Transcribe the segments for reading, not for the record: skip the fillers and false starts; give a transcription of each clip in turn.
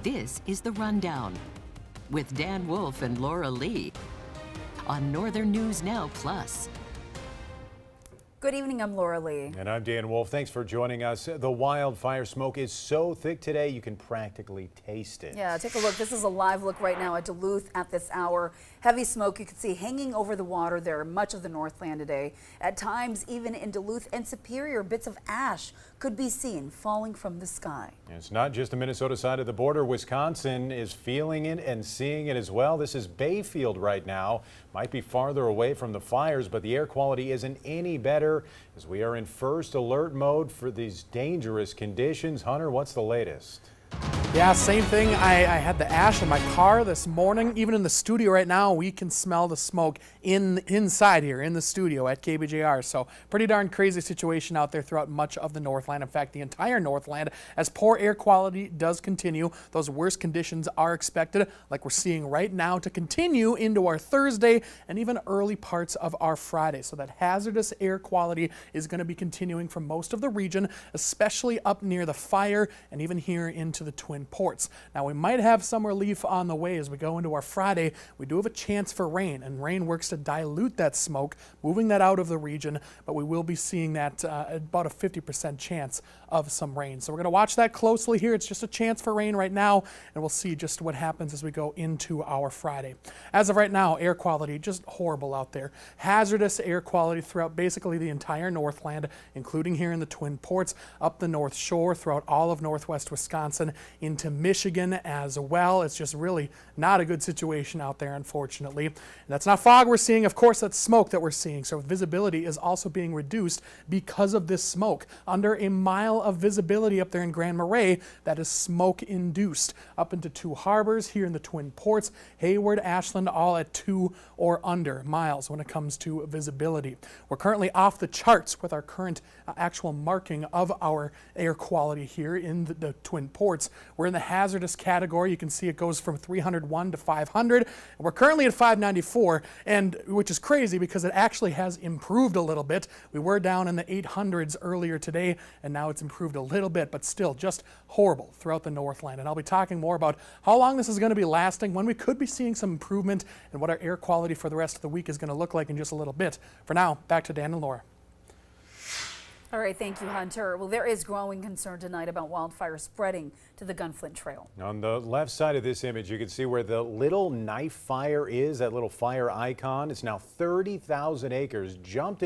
This is The Rundown with Dan Wolf and Laura Lee on Northern News Now Plus. Good evening, I'm Laura Lee. And I'm Dan Wolf. Thanks for joining us. The wildfire smoke is so thick today you can practically taste it. Yeah, take a look. This is a live look right now at Duluth at this hour. Heavy smoke you can see hanging over the water there much of the Northland today. At times, even in Duluth and Superior, bits of ash could be seen falling from the sky. And it's not just the Minnesota side of the border. Wisconsin is feeling it and seeing it as well. This is Bayfield right now. Might be farther away from the fires, but the air quality isn't any better as we are in first alert mode for these dangerous conditions. Hunter, what's the latest? Yeah, same thing. I had the ash in my car this morning. Even in the studio right now, we can smell the smoke inside here in the studio at KBJR. So pretty darn crazy situation out there throughout much of the Northland. In fact, the entire Northland, as poor air quality does continue. Those worst conditions are expected, like we're seeing right now, to continue into our Thursday and even early parts of our Friday. So that hazardous air quality is going to be continuing for most of the region, especially up near the fire and even here into the Twin Ports. Now we might have some relief on the way as we go into our Friday. We do have a chance for rain, and rain works to dilute that smoke, moving that out of the region, but we will be seeing that about a 50% chance of some rain. So we're going to watch that closely here. It's just a chance for rain right now, and we'll see just what happens as we go into our Friday. As of right now, air quality just horrible out there. Hazardous air quality throughout basically the entire Northland, including here in the Twin Ports, up the North Shore, throughout all of northwest Wisconsin, into Michigan as well. It's just really not a good situation out there, unfortunately. And that's not fog we're seeing, of course, that's smoke that we're seeing. So visibility is also being reduced because of this smoke. Under a mile of visibility up there in Grand Marais, that is smoke induced. Up into Two Harbors, here in the Twin Ports, Hayward, Ashland, all at 2 or under miles when it comes to visibility. We're currently off the charts with our current actual marking of our air quality here in the Twin Ports. We're in the hazardous category. You can see it goes from 301 to 500. We're currently at 594, and which is crazy because it actually has improved a little bit. We were down in the 800s earlier today, and now it's improved a little bit, but still just horrible throughout the Northland. And I'll be talking more about how long this is going to be lasting, when we could be seeing some improvement, and what our air quality for the rest of the week is going to look like in just a little bit. For now, back to Dan and Laura. All right, thank you, Hunter. Well, there is growing concern tonight about wildfire spreading to the Gunflint Trail. On the left side of this image, you can see where the little knife fire is, that little fire icon. It's now 30,000 acres, jumped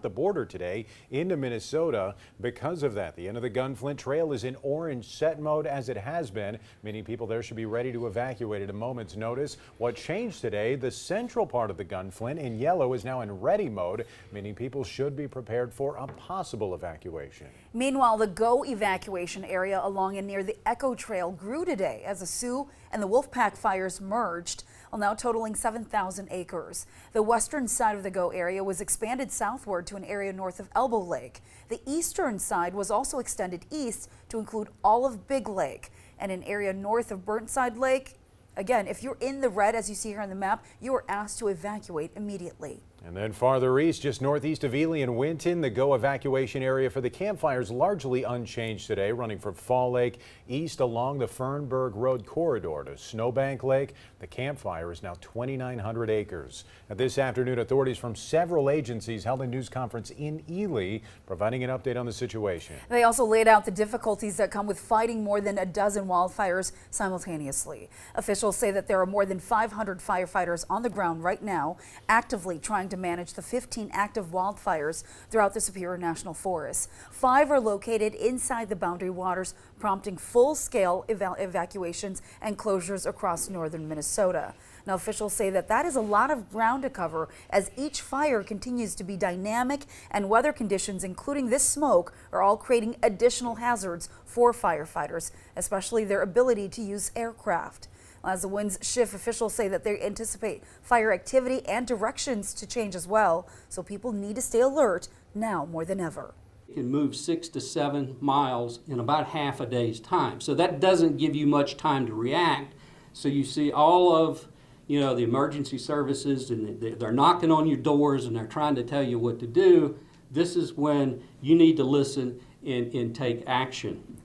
the border today into Minnesota because of that. The end of the Gunflint Trail is in orange set mode, as it has been, meaning people there should be ready to evacuate at a moment's notice. What changed today, the central part of the Gunflint in yellow is now in ready mode, meaning people should be prepared for a possible evacuation. Meanwhile, the GO evacuation area along and near the Echo Trail grew today as the Sioux and the Wolfpack fires merged, now totaling 7,000 acres. The western side of the GO area was expanded southward to an area north of Elbow Lake. The eastern side was also extended east to include all of Big Lake, and an area north of Burnside Lake. Again, if you're in the red, as you see here on the map, you are asked to evacuate immediately. And then farther east, just northeast of Ely and Winton, the GO evacuation area for the campfires largely unchanged today, running from Fall Lake east along the Fernburg Road corridor to Snowbank Lake. The campfire is now 2,900 acres. Now, this afternoon, authorities from several agencies held a news conference in Ely, providing an update on the situation. They also laid out the difficulties that come with fighting more than a dozen wildfires simultaneously. Officials say that there are more than 500 firefighters on the ground right now, actively trying to manage the 15 active wildfires throughout the Superior National Forest. 5 are located inside the Boundary Waters, prompting full-scale evacuations and closures across northern Minnesota. Now, officials say that that is a lot of ground to cover as each fire continues to be dynamic, and weather conditions, including this smoke, are all creating additional hazards for firefighters, especially their ability to use aircraft. As the winds shift, officials say that they anticipate fire activity and directions to change as well, so people need to stay alert now more than ever. It can move 6 to 7 miles in about half a day's time, so that doesn't give you much time to react. So you see all of the emergency services, and they're knocking on your doors and they're trying to tell you what to do. This is when you need to listen and take action.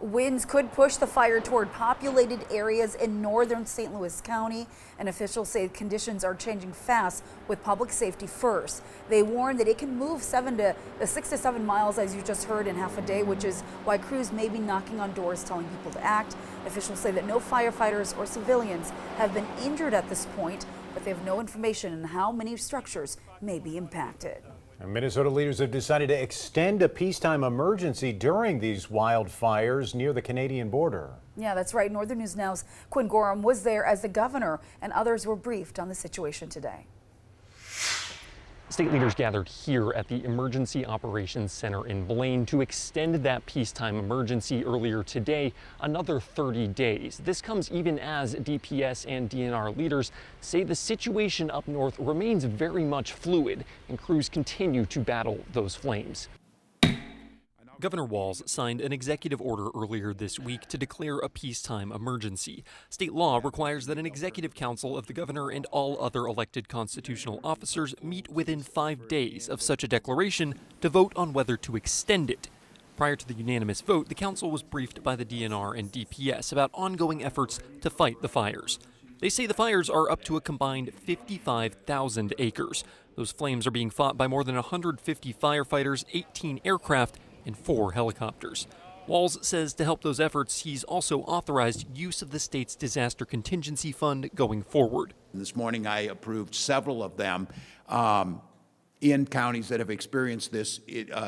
Winds could push the fire toward populated areas in northern St. Louis County, and officials say conditions are changing fast with public safety first. They warn that it can move 6 to 7 miles, as you just heard, in half a day, which is why crews may be knocking on doors telling people to act. Officials say that no firefighters or civilians have been injured at this point, but they have no information on how many structures may be impacted. And Minnesota leaders have decided to extend a peacetime emergency during these wildfires near the Canadian border. Yeah, that's right. Northern News Now's Quinn Gorham was there as the governor and others were briefed on the situation today. State leaders gathered here at the Emergency Operations Center in Blaine to extend that peacetime emergency earlier today another 30 days. This comes even as DPS and DNR leaders say the situation up north remains very much fluid and crews continue to battle those flames. Governor Walz signed an executive order earlier this week to declare a peacetime emergency. State law requires that an executive council of the governor and all other elected constitutional officers meet within 5 days of such a declaration to vote on whether to extend it. Prior to the unanimous vote, the council was briefed by the DNR and DPS about ongoing efforts to fight the fires. They say the fires are up to a combined 55,000 acres. Those flames are being fought by more than 150 firefighters, 18 aircraft, and 4 helicopters. Walz says to help those efforts, he's also authorized use of the state's disaster contingency fund going forward. This morning I approved several of them in counties that have experienced this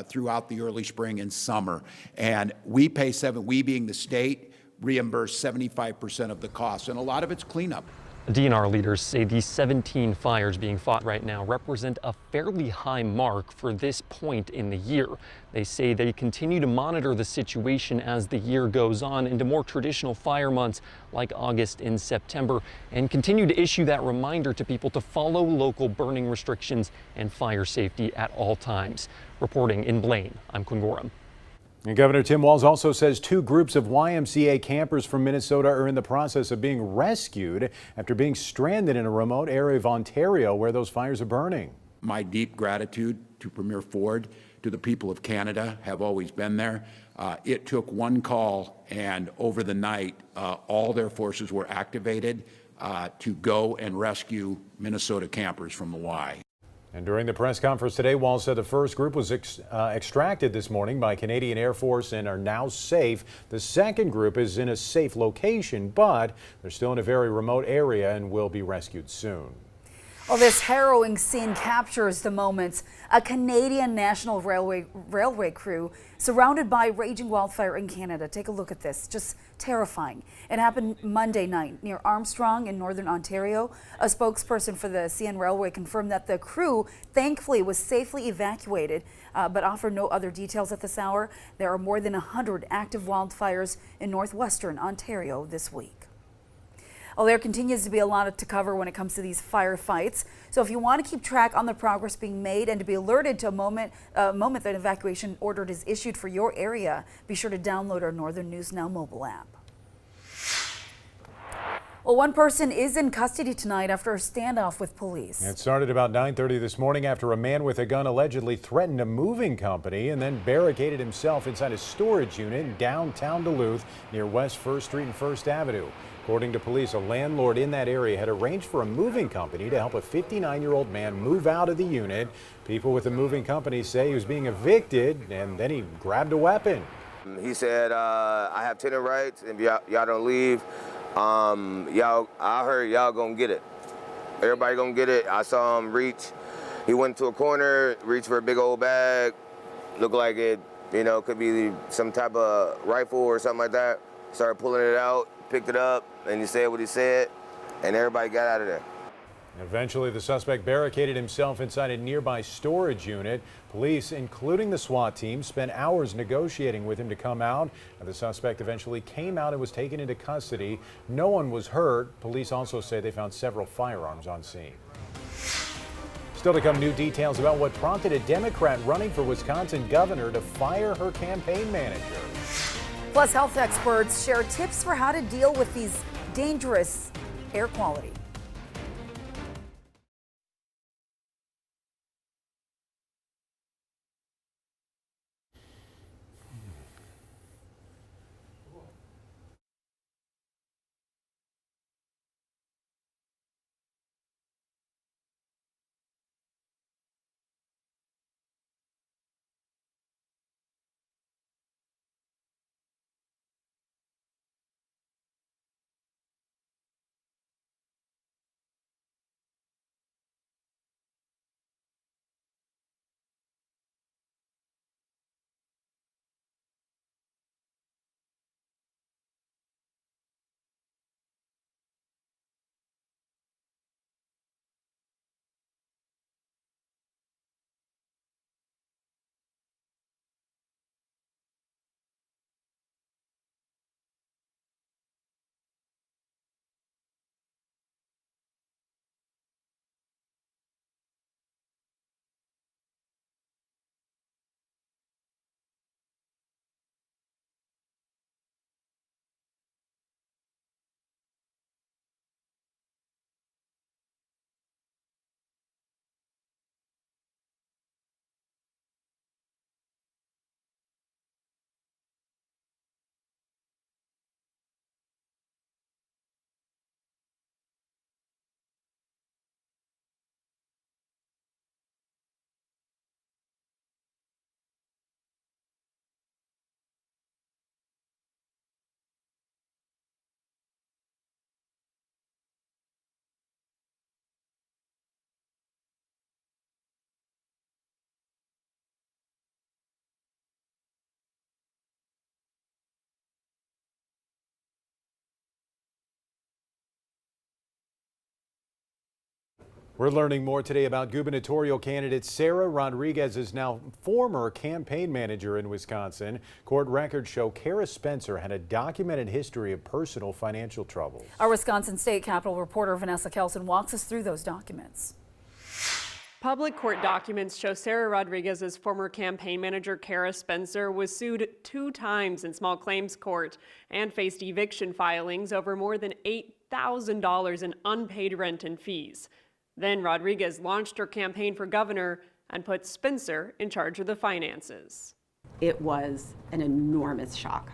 throughout the early spring and summer. And we being the state, reimburse 75% of the costs, and a lot of it's cleanup. DNR leaders say these 17 fires being fought right now represent a fairly high mark for this point in the year. They say they continue to monitor the situation as the year goes on into more traditional fire months like August and September, and continue to issue that reminder to people to follow local burning restrictions and fire safety at all times. Reporting in Blaine, I'm Quinn Gorham. And Governor Tim Walz also says 2 groups of YMCA campers from Minnesota are in the process of being rescued after being stranded in a remote area of Ontario where those fires are burning. My deep gratitude to Premier Ford, to the people of Canada, have always been there. It took one call, and over the night, all their forces were activated to go and rescue Minnesota campers from the Y. And during the press conference today, Walz said the first group was extracted this morning by Canadian Air Force and are now safe. The second group is in a safe location, but they're still in a very remote area and will be rescued soon. Well, this harrowing scene captures the moments. A Canadian National Railway crew surrounded by raging wildfire in Canada. Take a look at this. Just terrifying. It happened Monday night near Armstrong in northern Ontario. A spokesperson for the CN Railway confirmed that the crew thankfully was safely evacuated, but offered no other details at this hour. There are more than 100 active wildfires in northwestern Ontario this week. Well, there continues to be a lot to cover when it comes to these firefights. So if you want to keep track on the progress being made and to be alerted to a moment that evacuation order is issued for your area, be sure to download our Northern News Now mobile app. Well, one person is in custody tonight after a standoff with police. It started about 9:30 this morning after a man with a gun allegedly threatened a moving company and then barricaded himself inside a storage unit in downtown Duluth near West 1st Street and 1st Avenue. According to police, a landlord in that area had arranged for a moving company to help a 59-year-old man move out of the unit. People with the moving company say he was being evicted, and then he grabbed a weapon. He said, I have tenant rights, and if y'all don't leave, I heard y'all gonna get it. Everybody gonna get it. I saw him reach. He went to a corner, reached for a big old bag. Looked like it, could be some type of rifle or something like that. Started pulling it out, picked it up, and he said what he said, and everybody got out of there. Eventually, the suspect barricaded himself inside a nearby storage unit. Police, including the SWAT team, spent hours negotiating with him to come out. The suspect eventually came out and was taken into custody. No one was hurt. Police also say they found several firearms on scene. Still to come, new details about what prompted a Democrat running for Wisconsin governor to fire her campaign manager. Plus, health experts share tips for how to deal with these dangerous air quality. We're learning more today about gubernatorial candidate Sarah Rodriguez's now former campaign manager in Wisconsin. Court records show Kara Spencer had a documented history of personal financial troubles. Our Wisconsin State Capitol reporter Vanessa Kelson walks us through those documents. Public court documents show Sarah Rodriguez's former campaign manager, Kara Spencer, was sued 2 times in small claims court and faced eviction filings over more than $8,000 in unpaid rent and fees. Then Rodriguez launched her campaign for governor and put Spencer in charge of the finances. It was an enormous shock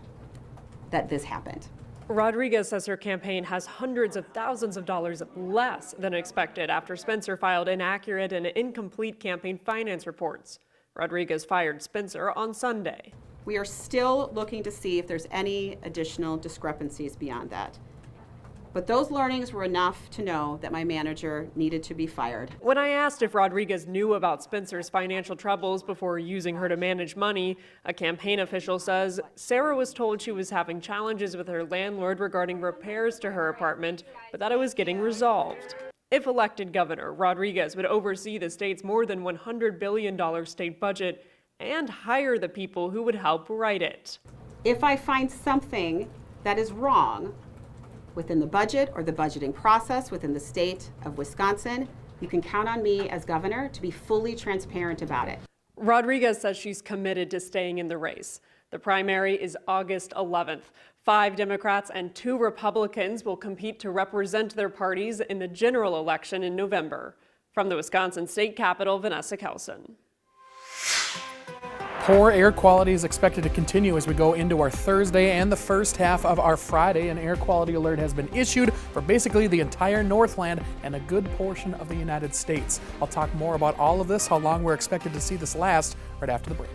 that this happened. Rodriguez says her campaign has hundreds of thousands of dollars less than expected after Spencer filed inaccurate and incomplete campaign finance reports. Rodriguez fired Spencer on Sunday. We are still looking to see if there's any additional discrepancies beyond that. But those learnings were enough to know that my manager needed to be fired. When I asked if Rodriguez knew about Spencer's financial troubles before using her to manage money, a campaign official says Sarah was told she was having challenges with her landlord regarding repairs to her apartment, but that it was getting resolved. If elected governor, Rodriguez would oversee the state's more than $100 billion state budget and hire the people who would help write it. If I find something that is wrong within the budget or the budgeting process within the state of Wisconsin, you can count on me as governor to be fully transparent about it. Rodriguez says she's committed to staying in the race. The primary is August 11th. 5 Democrats and 2 Republicans will compete to represent their parties in the general election in November. From the Wisconsin State Capitol, Vanessa Kelson. Poor air quality is expected to continue as we go into our Thursday and the first half of our Friday. An air quality alert has been issued for basically the entire Northland and a good portion of the United States. I'll talk more about all of this, how long we're expected to see this last, right after the break.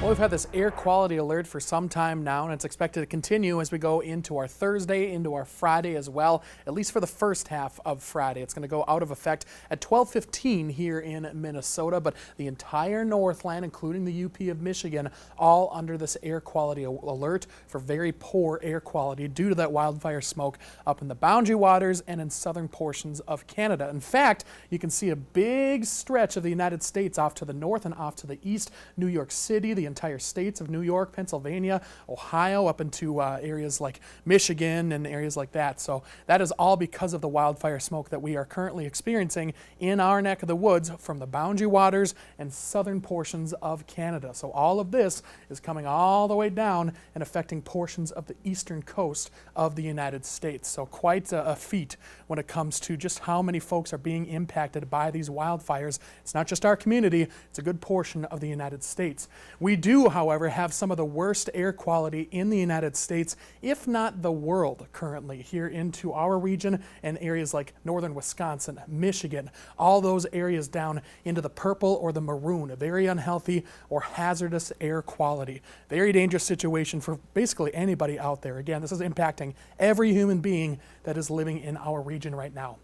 Well, we've had this air quality alert for some time now, and it's expected to continue as we go into our Thursday, into our Friday as well, at least for the first half of Friday. It's going to go out of effect at 12:15 here in Minnesota, but the entire Northland, including the UP of Michigan, all under this air quality alert for very poor air quality due to that wildfire smoke up in the Boundary Waters and in southern portions of Canada. In fact, you can see a big stretch of the United States off to the north and off to the east. New York City, the entire states of New York, Pennsylvania, Ohio, up into areas like Michigan and areas like that. So that is all because of the wildfire smoke that we are currently experiencing in our neck of the woods from the Boundary Waters and southern portions of Canada. So all of this is coming all the way down and affecting portions of the eastern coast of the United States. So quite a feat when it comes to just how many folks are being impacted by these wildfires. It's not just our community, it's a good portion of the United States. We do, however, have some of the worst air quality in the United States, if not the world, currently here into our region and areas like northern Wisconsin, Michigan, all those areas down into the purple or the maroon, a very unhealthy or hazardous air quality. Very dangerous situation for basically anybody out there. Again, this is impacting every human being that is living in our region right now.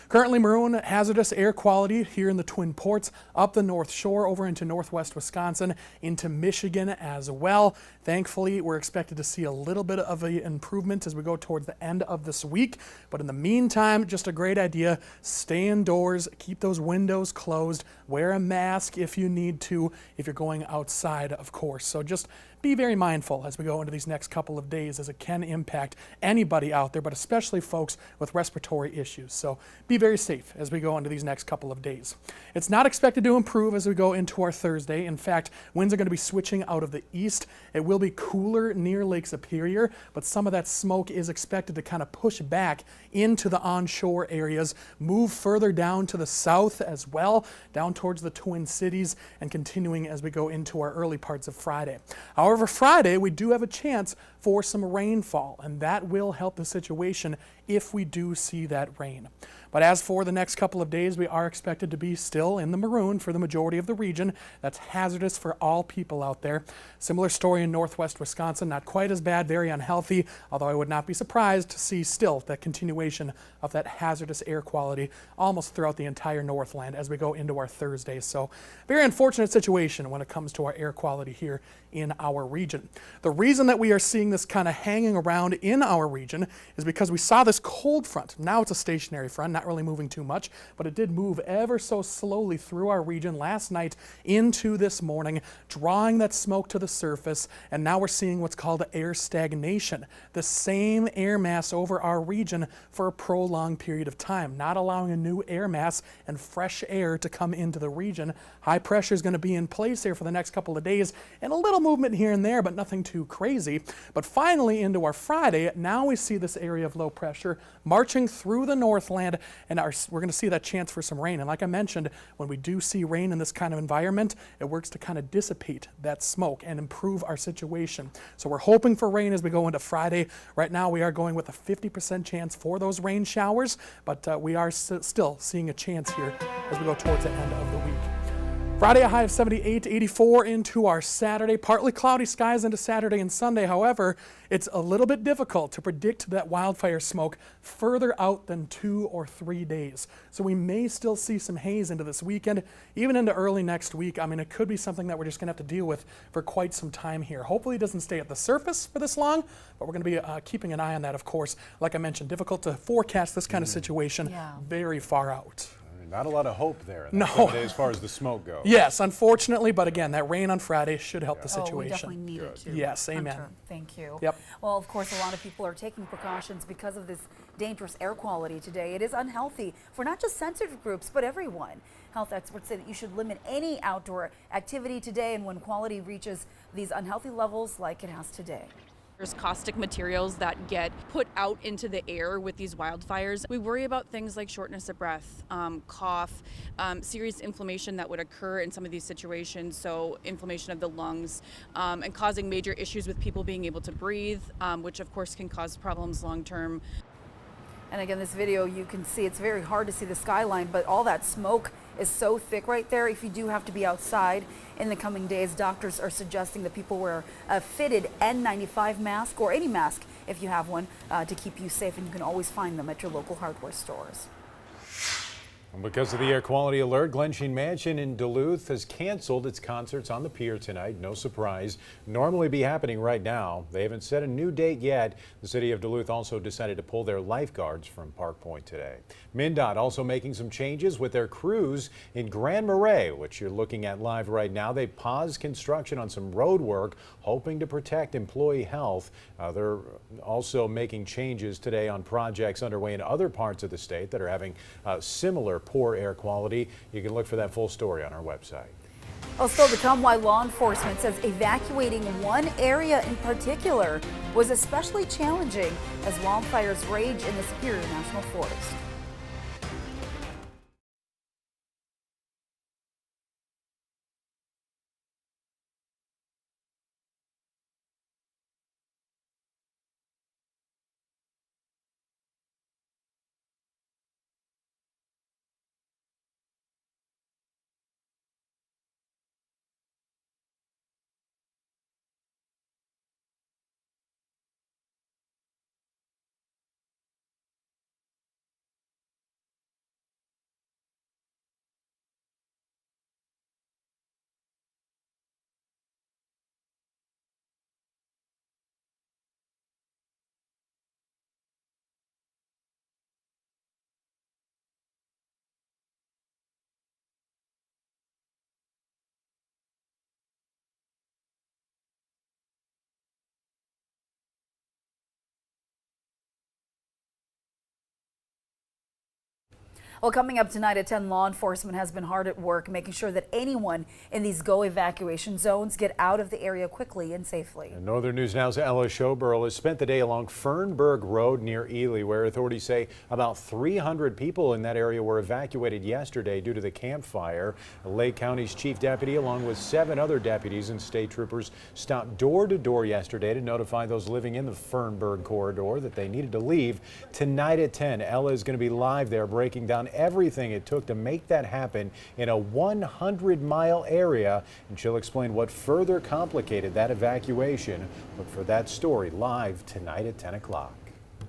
Currently maroon hazardous air quality here in the Twin Ports, up the North Shore, over into northwest Wisconsin, into Michigan as well. Thankfully, we're expected to see a little bit of an improvement as we go towards the end of this week. But in the meantime, just a great idea. Stay indoors, keep those windows closed, wear a mask if you need to, if you're going outside, of course. So just be very mindful as we go into these next couple of days, as it can impact anybody out there, but especially folks with respiratory issues. So be very safe as we go into these next couple of days. It's not expected to improve as we go into our Thursday. In fact, winds are going to be switching out of the east. It will be cooler near Lake Superior, but some of that smoke is expected to kind of push back into the onshore areas, move further down to the south as well, down towards the Twin Cities, and continuing as we go into our early parts of Friday. However, Friday, we do have a chance for some rainfall, and that will help the situation if we do see that rain. But as for the next couple of days, we are expected to be still in the maroon for the majority of the region. That's hazardous for all people out there. Similar story in northwest Wisconsin, not quite as bad, very unhealthy, although I would not be surprised to see still that continuation of that hazardous air quality almost throughout the entire Northland as we go into our Thursday. So very unfortunate situation when it comes to our air quality here in our region. The reason that we are seeing this kind of hanging around in our region is because we saw this cold front. Now it's a stationary front, not really moving too much, but it did move ever so slowly through our region last night into this morning, drawing that smoke to the surface, and now we're seeing what's called air stagnation. The same air mass over our region for a prolonged period of time, not allowing a new air mass and fresh air to come into the region. High pressure is going to be in place here for the next couple of days, and a little movement here and there, but nothing too crazy. But finally into our Friday, now we see this area of low pressure marching through the Northland, and we're going to see that chance for some rain. And like I mentioned, when we do see rain in this kind of environment, it works to kind of dissipate that smoke and improve our situation. So we're hoping for rain as we go into Friday. Right now we are going with a 50% chance for those rain showers, but we are still seeing a chance here as we go towards the end of the week. Friday, a high of 78, 84 into our Saturday. Partly cloudy skies into Saturday and Sunday. However, it's a little bit difficult to predict that wildfire smoke further out than 2 or 3 days. So we may still see some haze into this weekend, even into early next week. I mean, it could be something that we're just going to have to deal with for quite some time here. Hopefully it doesn't stay at the surface for this long, but we're going to be keeping an eye on that, of course. Like I mentioned, difficult to forecast this kind of situation very far out. Not a lot of hope there. No. As far as the smoke goes. Yes, unfortunately, but again, that rain on Friday should help the Oh, situation. we definitely need it too. Yes, amen. Hunter, thank you. Yep. Well, of course, a lot of people are taking precautions because of this dangerous air quality today. It is unhealthy for not just sensitive groups, but everyone. Health experts say that you should limit any outdoor activity today and when quality reaches these unhealthy levels like it has today. There's caustic materials that get put out into the air with these wildfires. We worry about things like shortness of breath, cough, serious inflammation that would occur in some of these situations, so inflammation of the lungs, and causing major issues with people being able to breathe, which of course can cause problems long term. And again, this video, you can see it's very hard to see the skyline, but all that smoke is so thick right there. If you do have to be outside in the coming days, doctors are suggesting that people wear a fitted N95 mask or any mask if you have one to keep you safe, and you can always find them at your local hardware stores. Because of the air quality alert, Glensheen Mansion in Duluth has canceled its concerts on the pier tonight. No surprise. Normally be happening right now. They haven't set a new date yet. The city of Duluth also decided to pull their lifeguards from Park Point today. MnDOT also making some changes with their crews in Grand Marais, which you're looking at live right now. They paused construction on some road work, hoping to protect employee health. They're also making changes today on projects underway in other parts of the state that are having similar poor air quality. You can look for that full story on our website. Well, still to come, why law enforcement says evacuating one area in particular was especially challenging as wildfires rage in the Superior National Forest. Well, coming up tonight at 10, law enforcement has been hard at work making sure that anyone in these go evacuation zones get out of the area quickly and safely. And Northern News Now's Ella Schoberl has spent the day along Fernberg Road near Ely, where authorities say about 300 people in that area were evacuated yesterday due to the campfire. Lake County's chief deputy, along with 7 other deputies and state troopers, stopped door to door yesterday to notify those living in the Fernberg corridor that they needed to leave. Tonight at 10, Ella is going to be live there breaking down everything it took to make that happen in a 100-mile area, and she'll explain what further complicated that evacuation. Look for that story live tonight at 10 o'clock.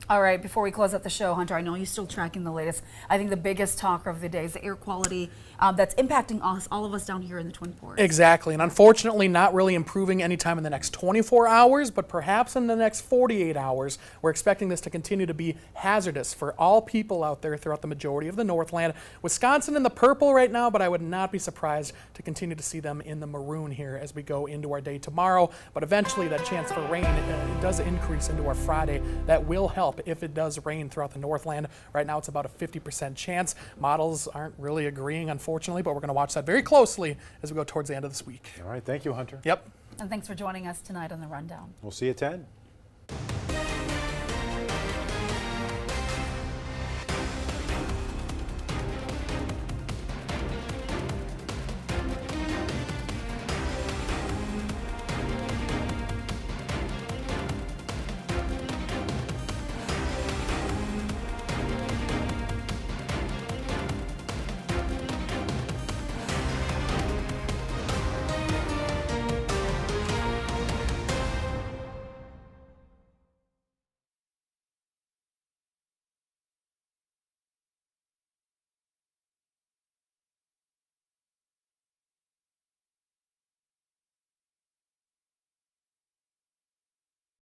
All right, before we close out the show, Hunter, I know you're still tracking the latest. I think the biggest talker of the day is the air quality that's impacting us, all of us down here in the Twin Ports. Exactly, and unfortunately not really improving anytime in the next 24 hours, but perhaps in the next 48 hours. We're expecting this to continue to be hazardous for all people out there throughout the majority of the Northland. Wisconsin in the purple right now, but I would not be surprised to continue to see them in the maroon here as we go into our day tomorrow. But eventually that chance for rain it does increase into our Friday. That will help if it does rain throughout the Northland. Right now it's about a 50% chance. Models aren't really agreeing, unfortunately, but we're going to watch that very closely as we go towards the end of this week. All right, thank you, Hunter. Yep. And thanks for joining us tonight on The Rundown. We'll see you at 10.